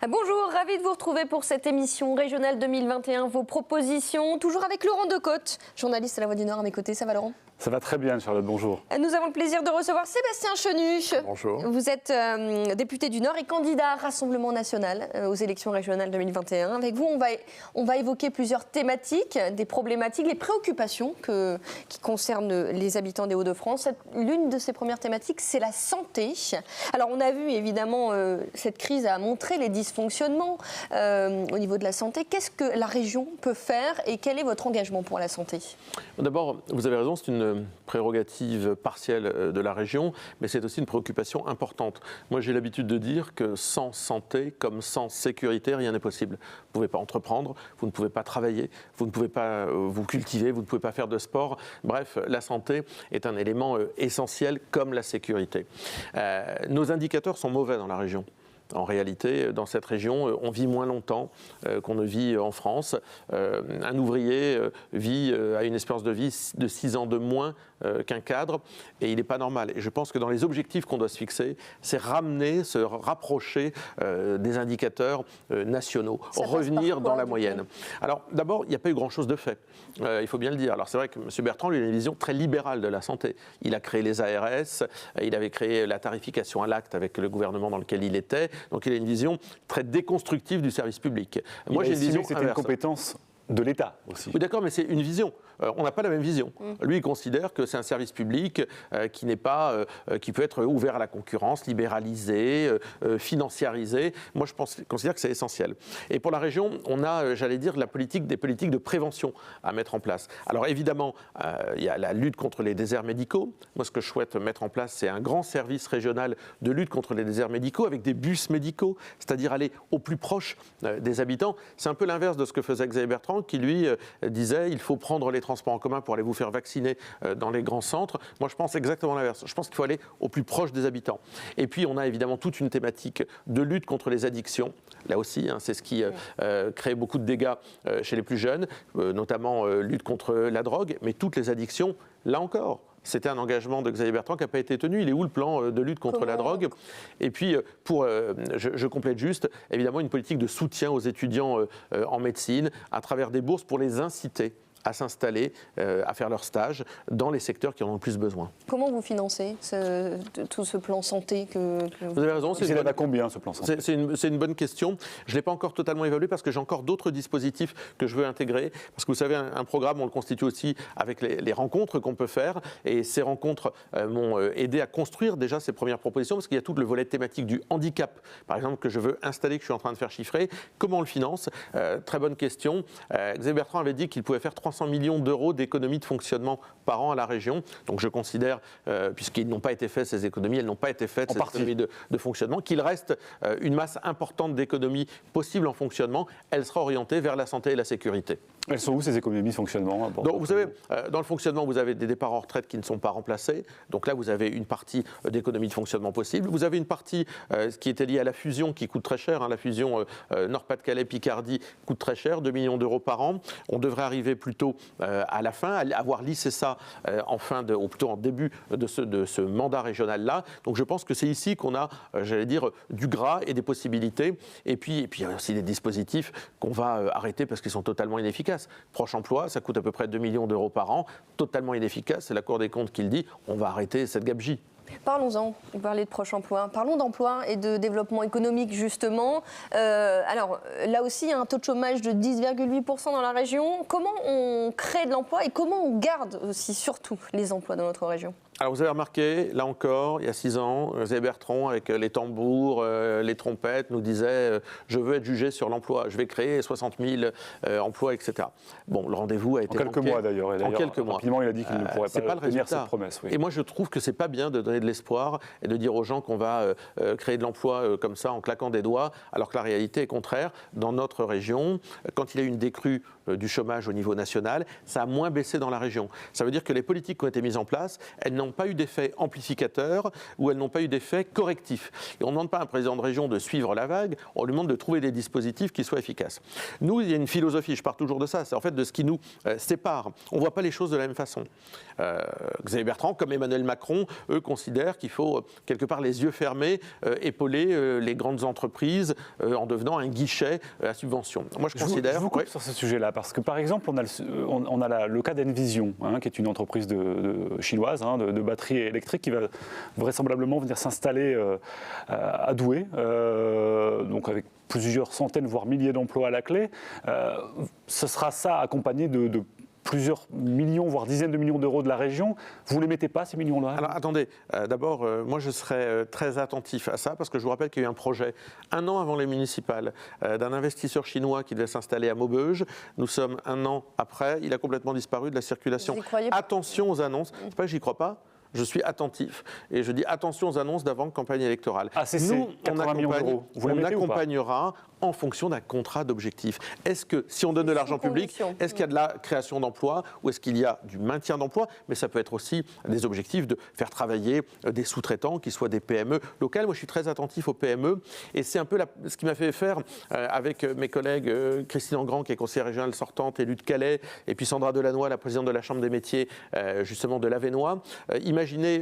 Bonjour, ravi de vous retrouver pour cette émission régionale 2021. Vos propositions, toujours avec Laurent Decotte, journaliste à La Voix du Nord à mes côtés. Ça va, Laurent ? Ça va très bien, Charlotte, bonjour. Nous avons le plaisir de recevoir Sébastien Chenu. Bonjour. Vous êtes député du Nord et candidat à Rassemblement National aux élections régionales 2021. Avec vous, on va évoquer plusieurs thématiques, des problématiques, les préoccupations qui concernent les habitants des Hauts-de-France. L'une de ces premières thématiques, c'est la santé. Alors, on a vu, évidemment, cette crise a montré les dysfonctionnements au niveau de la santé. Qu'est-ce que la région peut faire et quel est votre engagement pour la santé ? D'abord, vous avez raison, c'est une prérogative partielle de la région, mais c'est aussi une préoccupation importante. Moi, j'ai l'habitude de dire que sans santé, comme sans sécurité, rien n'est possible. Vous ne pouvez pas entreprendre, vous ne pouvez pas travailler, vous ne pouvez pas vous cultiver, vous ne pouvez pas faire de sport. Bref, la santé est un élément essentiel comme la sécurité. Nos indicateurs sont mauvais dans la région. En réalité, dans cette région, on vit moins longtemps qu'on ne vit en France. Un ouvrier vit à une espérance de vie de 6 ans de moins qu'un cadre, et il n'est pas normal. Et je pense que dans les objectifs qu'on doit se fixer, c'est ramener, se rapprocher des indicateurs nationaux, revenir dans la moyenne. Alors d'abord, il n'y a pas eu grand-chose de fait, il faut bien le dire. Alors c'est vrai que M. Bertrand, lui, a une vision très libérale de la santé. Il a créé les ARS, il avait créé la tarification à l'acte avec le gouvernement dans lequel il était. Donc il a une vision très déconstructive du service public. Moi, j'ai une vision que c'était une compétence de l'État aussi. Oui, d'accord, mais c'est une vision. On n'a pas la même vision. Lui, il considère que c'est un service public qui n'est pas, qui peut être ouvert à la concurrence, libéralisé, financiarisé. Moi, je considère que c'est essentiel. Et pour la région, on a, j'allais dire, des politiques de prévention à mettre en place. Alors évidemment, il y a la lutte contre les déserts médicaux. Moi, ce que je souhaite mettre en place, c'est un grand service régional de lutte contre les déserts médicaux avec des bus médicaux, c'est-à-dire aller au plus proche des habitants. C'est un peu l'inverse de ce que faisait Xavier Bertrand, qui lui disait il faut prendre les transports en commun pour aller vous faire vacciner dans les grands centres. Moi, je pense exactement l'inverse. Je pense qu'il faut aller au plus proche des habitants. Et puis, on a évidemment toute une thématique de lutte contre les addictions. Là aussi, c'est ce qui crée beaucoup de dégâts chez les plus jeunes, notamment lutte contre la drogue, mais toutes les addictions, là encore. C'était un engagement de Xavier Bertrand qui n'a pas été tenu. Il est où le plan de lutte contre la drogue ? Et puis, je complète juste, évidemment, une politique de soutien aux étudiants en médecine à travers des bourses pour les inciter à s'installer, à faire leur stage dans les secteurs qui en ont le plus besoin. Comment vous financez tout ce plan santé Vous avez raison. Il en a combien, ce plan santé ? C'est une bonne question. Je ne l'ai pas encore totalement évalué parce que j'ai encore d'autres dispositifs que je veux intégrer. Parce que vous savez, un programme, on le constitue aussi avec les rencontres qu'on peut faire. Et ces rencontres m'ont aidé à construire déjà ces premières propositions parce qu'il y a tout le volet thématique du handicap, par exemple, que je veux installer, que je suis en train de faire chiffrer. Comment on le finance ? Très bonne question. Xavier Bertrand avait dit qu'il pouvait faire 300 millions d'euros d'économies de fonctionnement par an à la région. Donc je considère, puisqu'ils n'ont pas été faits, ces économies, elles n'ont pas été faites, ces économies de fonctionnement, qu'il reste une masse importante d'économies possibles en fonctionnement. Elle sera orientée vers la santé et la sécurité. Elles sont où ces économies de fonctionnement ? Donc, vous savez, dans le fonctionnement, vous avez des départs en retraite qui ne sont pas remplacés. Donc là, vous avez une partie d'économies de fonctionnement possible. Vous avez une partie qui était liée à la fusion qui coûte très cher. La fusion Nord-Pas-de-Calais-Picardie coûte très cher, 2 millions d'euros par an. On devrait arriver plutôt à la fin, avoir lissé ça ou plutôt en début de ce mandat régional-là. Donc je pense que c'est ici qu'on a, j'allais dire, du gras et des possibilités. Et puis il y a aussi des dispositifs qu'on va arrêter parce qu'ils sont totalement inefficaces. Proche emploi, ça coûte à peu près 2 millions d'euros par an, totalement inefficace. C'est la Cour des comptes qui le dit. On va arrêter cette gabegie. Parlons-en, vous parlez de proche emploi. Parlons d'emploi et de développement économique, justement. Alors, là aussi, il y a un taux de chômage de 10,8% dans la région. Comment on crée de l'emploi et comment on garde aussi, surtout, les emplois dans notre région ? Alors vous avez remarqué, là encore, il y a 6 ans, Xavier Bertrand, avec les tambours, les trompettes, nous disait je veux être jugé sur l'emploi, je vais créer 60 000 emplois, etc. Bon, le rendez-vous a été manqué. En quelques mois d'ailleurs. En quelques mois. Rapidement, il a dit qu'il ne pourrait pas tenir cette promesse. Oui. Et moi, je trouve que c'est pas bien de donner de l'espoir et de dire aux gens qu'on va créer de l'emploi comme ça en claquant des doigts, alors que la réalité est contraire. Dans notre région, quand il y a eu une décrue du chômage au niveau national, ça a moins baissé dans la région. Ça veut dire que les politiques qui ont été mises en place, elles n'ont pas eu d'effet amplificateur ou elles n'ont pas eu d'effet correctif. Et on ne demande pas à un président de région de suivre la vague, on lui demande de trouver des dispositifs qui soient efficaces. Nous, il y a une philosophie, je pars toujours de ça, c'est en fait de ce qui nous sépare. On ne voit pas les choses de la même façon. Xavier Bertrand, comme Emmanuel Macron, eux considèrent qu'il faut quelque part les yeux fermés épauler les grandes entreprises en devenant un guichet à subvention. Moi, je considère... Je vous coupe sur ce sujet-là, parce que par exemple, on a le cas d'Envision, qui est une entreprise chinoise de batteries électriques qui va vraisemblablement venir s'installer à Douai, donc avec plusieurs centaines, voire milliers d'emplois à la clé. Ce sera ça accompagné de plusieurs millions, voire dizaines de millions d'euros de la région. Vous ne les mettez pas, ces millions-là? Alors attendez, d'abord, moi je serais très attentif à ça, parce que je vous rappelle qu'il y a eu un projet, 1 an avant les municipales, d'un investisseur chinois qui devait s'installer à Maubeuge. Nous sommes 1 an après, il a complètement disparu de la circulation. Attention aux annonces, c'est pas que j'y crois pas. Je suis attentif et je dis attention aux annonces d'avant campagne électorale. Nous, on accompagnera en fonction d'un contrat d'objectif. Est-ce que, si on donne de l'argent public, est-ce qu'il y a de la création d'emplois ou est-ce qu'il y a du maintien d'emplois? Mais ça peut être aussi des objectifs de faire travailler des sous-traitants qui soient des PME locales. Moi, je suis très attentif aux PME et c'est un peu ce qui m'a fait faire avec mes collègues Christine Engrand, qui est conseillère régionale sortante, élue de Calais, et puis Sandra Delannoy, la présidente de la Chambre des métiers, justement de l'Avesnois. Imaginez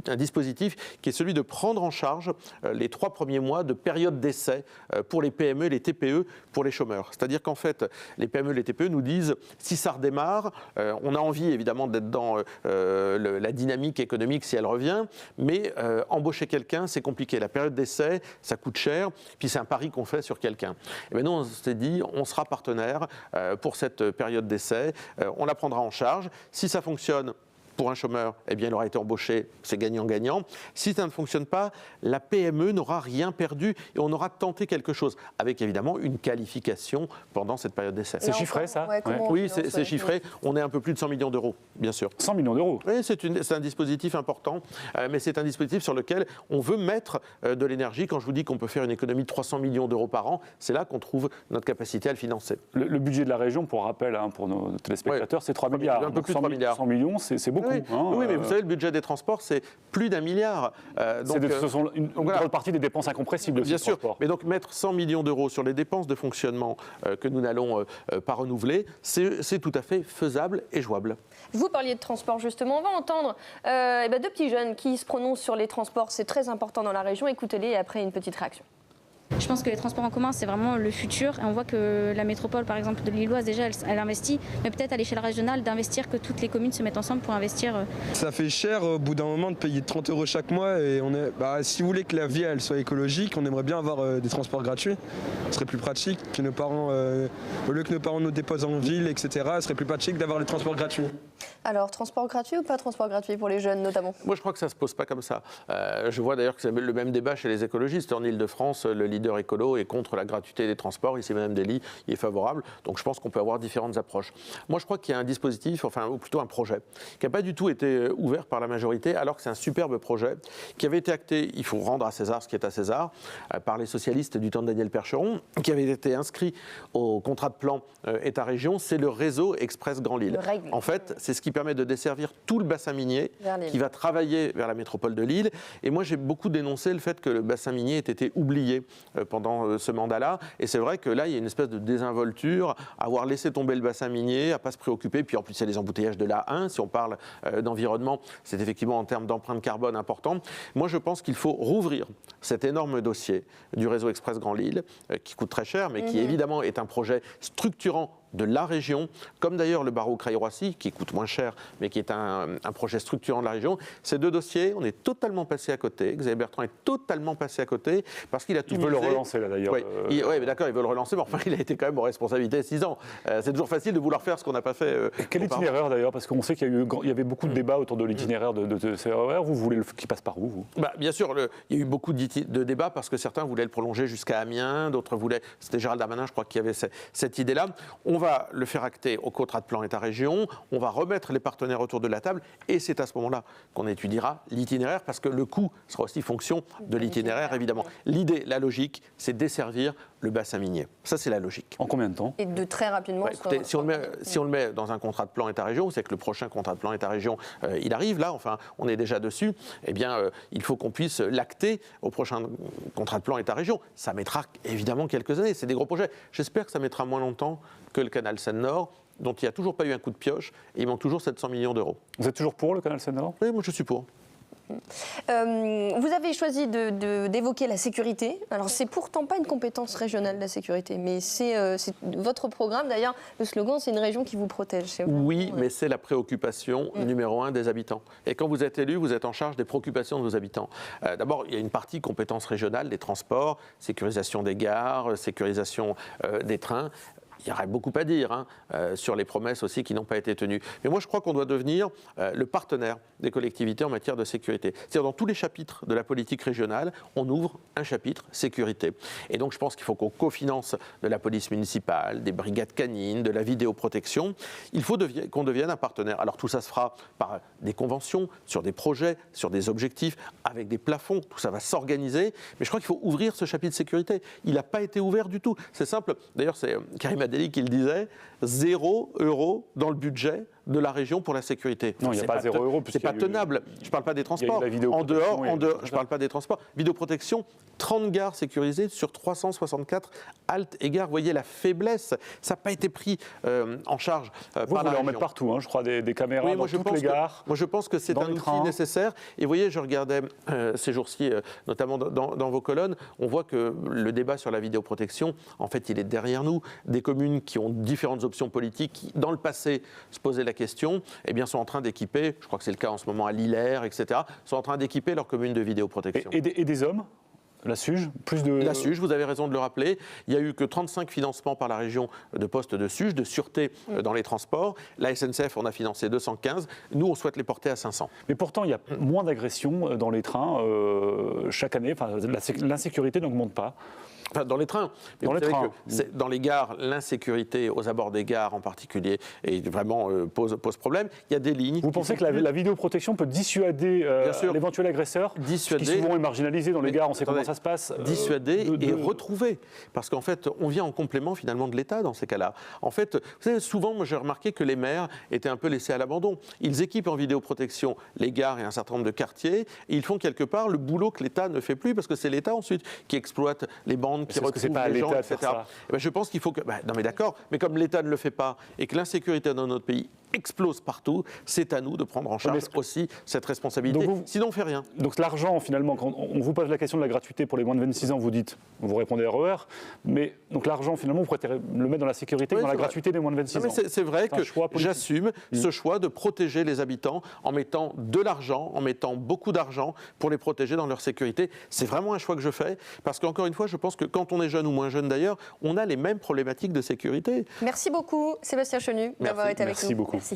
un dispositif qui est celui de prendre en charge les 3 premiers mois de période d'essai pour les PME et les TPE pour les chômeurs. C'est-à-dire qu'en fait, les PME et les TPE nous disent, si ça redémarre, on a envie évidemment d'être dans la dynamique économique si elle revient, mais embaucher quelqu'un, c'est compliqué. La période d'essai, ça coûte cher, puis c'est un pari qu'on fait sur quelqu'un. Et bien nous, on s'est dit, on sera partenaire pour cette période d'essai, on la prendra en charge. Si ça fonctionne, pour un chômeur, eh bien, il aura été embauché, c'est gagnant-gagnant. Si ça ne fonctionne pas, la PME n'aura rien perdu et on aura tenté quelque chose, avec évidemment une qualification pendant cette période d'essai. C'est chiffré, ça? Oui, c'est chiffré. On est un peu plus de 100 millions d'euros, bien sûr. 100 millions d'euros? Oui, c'est un dispositif important, mais c'est un dispositif sur lequel on veut mettre de l'énergie. Quand je vous dis qu'on peut faire une économie de 300 millions d'euros par an, c'est là qu'on trouve notre capacité à le financer. Le budget de la région, pour rappel, pour nos téléspectateurs, c'est 3 milliards. Un peu plus de 3 milliards. 100 millions, c'est beaucoup. Oui, mais vous savez, le budget des transports, c'est plus d'1 milliard. Ce sont une grande partie des dépenses incompressibles aussi. Bien sûr, transport. mais donc mettre 100 millions d'euros sur les dépenses de fonctionnement que nous n'allons pas renouveler, c'est tout à fait faisable et jouable. Vous parliez de transport justement, on va entendre 2 petits jeunes qui se prononcent sur les transports, c'est très important dans la région, écoutez-les et après une petite réaction. Je pense que les transports en commun, c'est vraiment le futur. Et on voit que la métropole, par exemple, de Lilloise, déjà, elle investit. Mais peut-être à l'échelle régionale, d'investir, que toutes les communes se mettent ensemble pour investir. Ça fait cher au bout d'un moment de payer 30 € chaque mois. Et si vous voulez que la vie elle soit écologique, on aimerait bien avoir des transports gratuits. Ce serait plus pratique que nos parents, au lieu que nos parents nous déposent en ville, etc., ce serait plus pratique d'avoir les transports gratuits. Alors, transport gratuit ou pas transport gratuit pour les jeunes notamment? Moi, je crois que ça ne se pose pas comme ça. Je vois d'ailleurs que c'est le même débat chez les écologistes. En Ile-de-France, le leader écolo est contre la gratuité des transports. Ici, Mme Dely y est favorable. Donc, je pense qu'on peut avoir différentes approches. Moi, je crois qu'il y a un dispositif, ou plutôt un projet, qui n'a pas du tout été ouvert par la majorité, alors que c'est un superbe projet qui avait été acté, il faut rendre à César ce qui est à César, par les socialistes du temps de Daniel Percheron, qui avait été inscrit au contrat de plan État-région. C'est le réseau Express Grand Lille. En fait, c'est ce qui permet de desservir tout le bassin minier qui va travailler vers la métropole de Lille. Et moi, j'ai beaucoup dénoncé le fait que le bassin minier ait été oublié pendant ce mandat-là. Et c'est vrai que là, il y a une espèce de désinvolture, avoir laissé tomber le bassin minier, à ne pas se préoccuper. Puis en plus, il y a les embouteillages de l'A1. Si on parle d'environnement, c'est effectivement en termes d'empreinte carbone important. Moi, je pense qu'il faut rouvrir cet énorme dossier du réseau Express Grand Lille, qui coûte très cher, mais qui évidemment est un projet structurant de la région, comme d'ailleurs le barreau Creil-Roissy, qui coûte moins cher, mais qui est un projet structurant de la région. Ces 2 dossiers, on est totalement passé à côté. Xavier Bertrand est totalement passé à côté, parce qu'il a tout misé. Il veut le relancer, là, d'ailleurs. Oui, mais d'accord, il veut le relancer, mais enfin, il a été quand même en responsabilité 6 ans. C'est toujours facile de vouloir faire ce qu'on n'a pas fait. Quel itinéraire, d'ailleurs? Parce qu'on sait qu'il y avait beaucoup de débats autour de l'itinéraire de ces RER. Vous voulez qu'il passe par où, vous? Bien sûr, il y a eu beaucoup de débats, parce que certains voulaient le prolonger jusqu'à Amiens, d'autres voulaient... C'était Gérald Darmanin, je crois, qui avait cette idée-là. On va le faire acter au contrat de plan État-région, on va remettre les partenaires autour de la table, et c'est à ce moment-là qu'on étudiera l'itinéraire, parce que le coût sera aussi fonction de l'itinéraire, évidemment. L'idée, la logique, c'est desservir le bassin minier. Ça, c'est la logique. En combien de temps? Et de très rapidement. Bah, écoutez, si on le met dans un contrat de plan État-région, c'est que le prochain contrat de plan État-région, il arrive là, enfin, on est déjà dessus, eh bien, il faut qu'on puisse l'acter au prochain contrat de plan État-région. Ça mettra évidemment quelques années, c'est des gros projets. J'espère que ça mettra moins longtemps que le canal Seine-Nord, dont il n'y a toujours pas eu un coup de pioche, et il manque toujours 700 millions d'euros. Vous êtes toujours pour le canal Seine-Nord? Oui, moi je suis pour. Vous avez choisi d'évoquer la sécurité. Alors, c'est pourtant pas une compétence régionale, la sécurité, mais c'est votre programme. D'ailleurs, le slogan, c'est une région qui vous protège. Oui, mais c'est la préoccupation numéro 1 des habitants. Et quand vous êtes élu, vous êtes en charge des préoccupations de vos habitants. D'abord, il y a une partie compétence régionale, des transports, sécurisation des gares, sécurisation des trains. Il y aurait beaucoup à dire sur les promesses aussi qui n'ont pas été tenues. Mais moi, je crois qu'on doit devenir le partenaire des collectivités en matière de sécurité. C'est-à-dire, dans tous les chapitres de la politique régionale, on ouvre un chapitre sécurité. Et donc, je pense qu'il faut qu'on cofinance de la police municipale, des brigades canines, de la vidéoprotection. Il faut qu'on devienne un partenaire. Alors, tout ça se fera par des conventions, sur des projets, sur des objectifs, avec des plafonds. Tout ça va s'organiser. Mais je crois qu'il faut ouvrir ce chapitre sécurité. Il n'a pas été ouvert du tout. C'est simple. D'ailleurs, c'est Karim Adeli qui le disait, 0 € dans le budget de la région pour la sécurité. Non, il n'y a pas 0 €. C'est pas tenable. Je ne parle pas des transports. En dehors, je ne parle pas des transports. Vidéoprotection, 30 gares sécurisées sur 364 haltes et gares. Vous voyez la faiblesse. Ça n'a pas été pris en charge par la région. Vous voulez en mettre partout, je crois, des caméras dans toutes les gares. Moi, je pense que c'est un outil nécessaire. Et vous voyez, je regardais ces jours-ci, notamment dans vos colonnes, on voit que le débat sur la vidéoprotection, en fait, il est derrière nous. Des communes qui ont différentes options politiques, qui, dans le passé, se posaient la question, eh bien, sont en train d'équiper, je crois que c'est le cas en ce moment à Lillers, etc., sont en train d'équiper leur commune de vidéoprotection. Et des hommes? La SUGE, La SUGE, vous avez raison de le rappeler. Il n'y a eu que 35 financements par la région de postes de SUGE, de sûreté dans les transports. La SNCF, on a financé 215. Nous, on souhaite les porter à 500. Mais pourtant, il y a moins d'agressions dans les trains chaque année. Enfin, l'insécurité n'augmente pas. Enfin, dans les trains. Mais dans les gares, l'insécurité aux abords des gares en particulier vraiment pose problème. Il y a des lignes. Vous pensez que la vidéoprotection peut dissuader l'éventuel agresseur, qui souvent est marginalisé dans les gares, on sait comment ça se passe. Dissuader et retrouver. Parce qu'en fait, on vient en complément finalement de l'État dans ces cas-là. En fait, vous savez, souvent, moi j'ai remarqué que les maires étaient un peu laissés à l'abandon. Ils équipent en vidéoprotection les gares et un certain nombre de quartiers, et ils font quelque part le boulot que l'État ne fait plus, parce que c'est l'État ensuite qui exploite les bandes, qui retrouvent les gens, etc. Et bien, je pense qu'il faut que... non mais d'accord, mais comme l'État ne le fait pas et que l'insécurité dans notre pays explose partout, c'est à nous de prendre en charge aussi cette responsabilité. Sinon, on ne fait rien. Donc l'argent, finalement, quand on vous pose la question de la gratuité pour les moins de 26 ans, vous répondez RER, mais donc l'argent, finalement, vous préférez le mettre dans la sécurité, dans la gratuité des moins de 26 ans. C'est vrai que j'assume ce choix de protéger les habitants en mettant de l'argent, en mettant beaucoup d'argent pour les protéger dans leur sécurité. C'est vraiment un choix que je fais, parce qu'encore une fois, je pense que quand on est jeune ou moins jeune d'ailleurs, on a les mêmes problématiques de sécurité. Merci beaucoup, Sébastien Chenu, d'avoir été avec nous. Merci beaucoup. Merci.